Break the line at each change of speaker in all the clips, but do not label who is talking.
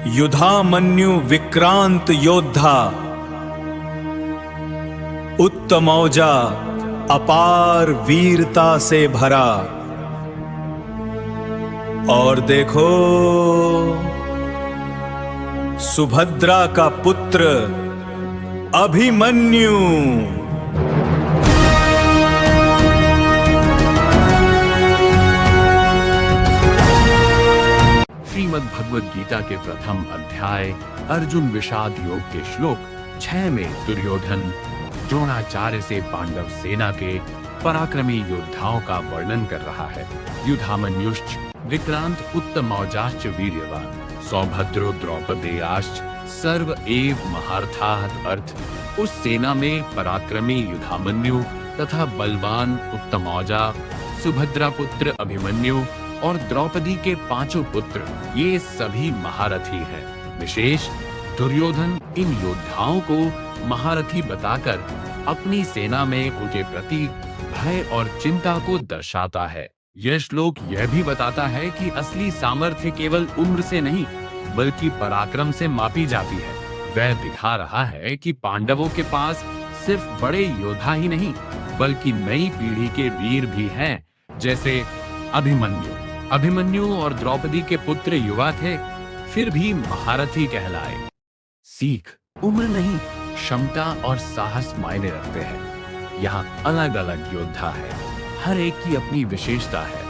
युधामन्यु विक्रांत योद्धा, उत्तमौजा अपार वीरता से भरा। और देखो सुभद्रा का पुत्र अभिमन्यु।
श्रीमद् भगवद गीता के प्रथम अध्याय अर्जुन विषाद योग के श्लोक 6 में दुर्योधन द्रोणाचार्य से पांडव सेना के पराक्रमी योद्धाओं का वर्णन कर रहा है। युधामन्युश्च विक्रांत उत्तमौजाश्च वीर्यवान सौभद्रो द्रौपदेयाश्च सर्व एव महारथाः। अर्थ, उस सेना में पराक्रमी युधामन्यु तथा बलवान उत्तमौजा, सुभद्रा पुत्र अभिमन्यु और द्रौपदी के 5 पुत्र, ये सभी महारथी हैं। विशेष दुर्योधन इन योद्धाओं को महारथी बताकर अपनी सेना में उनके प्रति भय और चिंता को दर्शाता है। यह श्लोक यह भी बताता है कि असली सामर्थ्य केवल उम्र से नहीं बल्कि पराक्रम से मापी जाती है। वह दिखा रहा है कि पांडवों के पास सिर्फ बड़े योद्धा ही नहीं बल्कि नई पीढ़ी के वीर भी हैं, जैसे अभिमन्यु और द्रौपदी के पुत्र युवा थे, फिर भी महारथी कहलाए। सीख, उम्र नहीं, क्षमता और साहस मायने रखते हैं। यहाँ अलग अलग योद्धा है, हर एक की अपनी विशेषता है।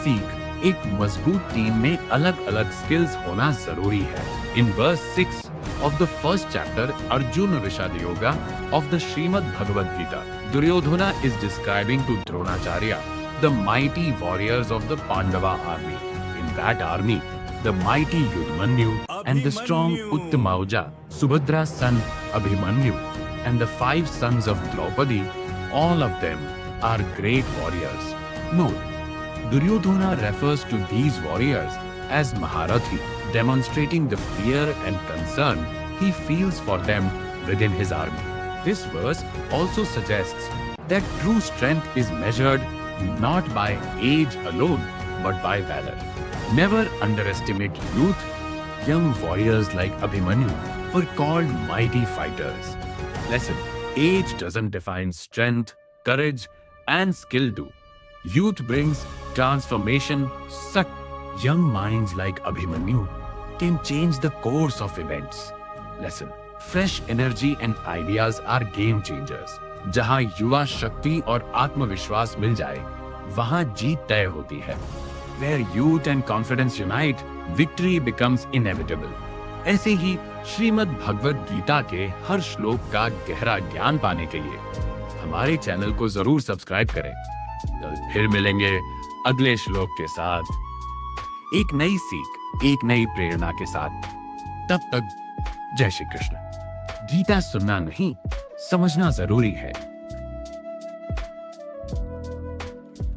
सीख, एक मजबूत टीम में अलग अलग स्किल्स होना जरूरी है। In verse 6 of the first chapter Arjuna Vishad Yoga of the Srimad Bhagavad Gita, Duryodhana is describing to Dronacharya the mighty warriors of the Pandava army. In that army, the mighty Yudhamanyu and the strong Uttamauja, Subhadra's son Abhimanyu, and the 5 sons of Draupadi, all of them are great warriors. Note, Duryodhana refers to these warriors as Maharathi, demonstrating the fear and concern he feels for them within his army. This verse also suggests that true strength is measured not by age alone, but by valor. Never underestimate youth. Young warriors like Abhimanyu were called mighty fighters. Lesson: age doesn't define strength, courage, and skill too. Youth brings transformation. Such young minds like Abhimanyu can change the course of events. Lesson: fresh energy and ideas are game changers. जहाँ युवा शक्ति और आत्मविश्वास मिल जाए, वहाँ जीत तय होती है। Where youth and confidence unite, victory becomes inevitable. ऐसे ही श्रीमद् भगवद गीता के हर श्लोक का गहरा ज्ञान पाने के लिए हमारे चैनल को जरूर सब्सक्राइब करें। कल फिर मिलेंगे अगले श्लोक के साथ, एक नई सीख, एक नई प्रेरणा के साथ। तब तक जय श्री कृष्ण। गीता सुनना नहीं, समझना जरूरी है।